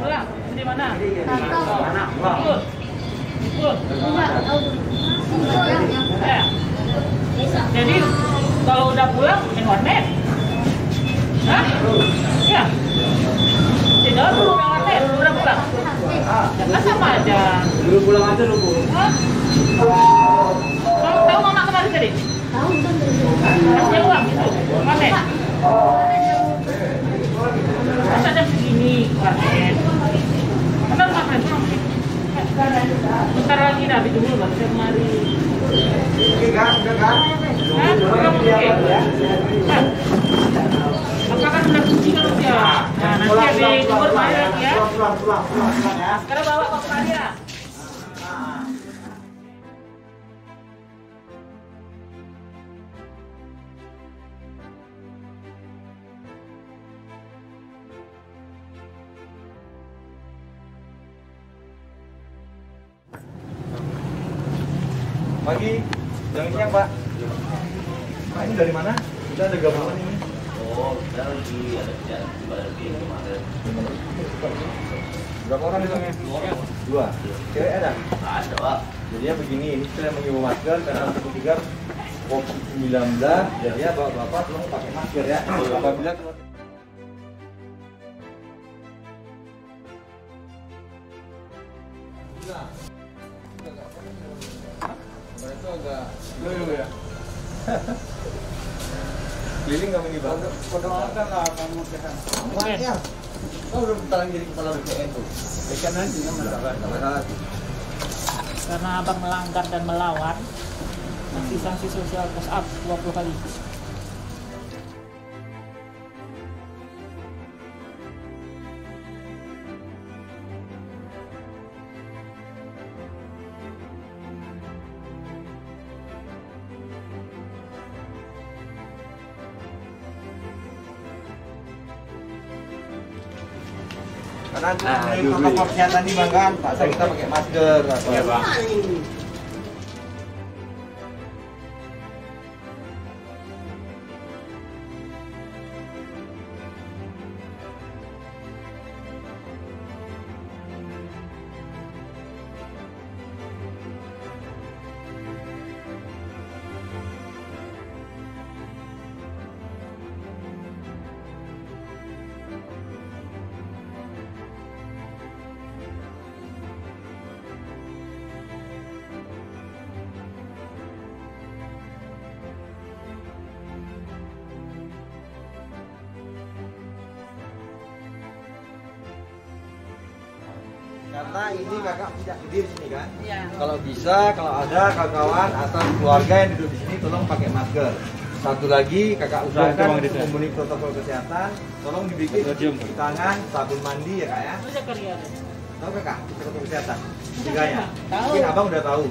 Pulang. Di mana? Jadi kalau udah pulang main warnet. Hah? Iya. Di dalam belum main warnet, udah pulang. Kan sama aja. Dulu pulang aja lu, Bu. Hah? Tahu mama kemarin tadi? Tahu kan. Kasih uang gitu. Warnet. Masa jam segini warnet? Benar nggak friend? Bentar lagi dah, habis dulu baru saya kemari. Oke kan, udah kan? Hah? Udah oke? Hah? Apakah sudah kunci kalau dia? Nah, nanti habis umur bayar ya. Pulang ya. Sekarang bawa ke kemari ya. Pagi, jam siang Pak. Pak ini dari mana? Kita ada gabungan ini. Oh, kita lagi ada kerjaan lagi kemarin. Berapa orang di sana? Dua. Cewek ada? Ada, Pak. Jadinya begini, ini saya mengimbau masker karena untuk tiga COVID-19. Jadinya bapak tolong pakai masker ya. Apabila keluar. Itu agak loyo ya. Keliling kami nih Bang. Perkenalkan lah kamu sehat. Ya. Kau udah bentar lagi jadi kepala BPN tuh. Ikan nanti masalah. Karena abang melanggar dan melawan, nanti sanksi sosial push up 20 kali. Karena protokol kesehatan ini Bang kan, Pak, kita pakai masker. Iya Bang. Karena ini kakak tidak hadir di sini kan? Iya. Kalau bisa, kalau ada kawan-kawan atau keluarga yang duduk di sini, tolong pakai masker. Satu lagi, kakak usahakan memenuhi protokol kesehatan. Tolong dibikin cuci tangan, sabun mandi ya kak ya. Itu kerja. Tahu kakak protokol kesehatan? Tiganya. Mungkin abang udah tahu.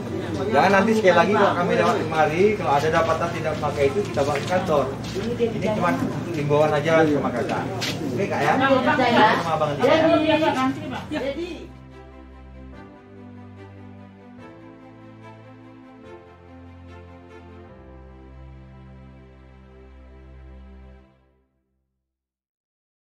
Jangan nanti sekali lagi kalau kami lewat kemari, kalau ada dapatan tidak pakai itu kita bawa ke kantor. Ini cuma himbauan aja sama kakak. Oke kak ya? Sama abang. Jadi,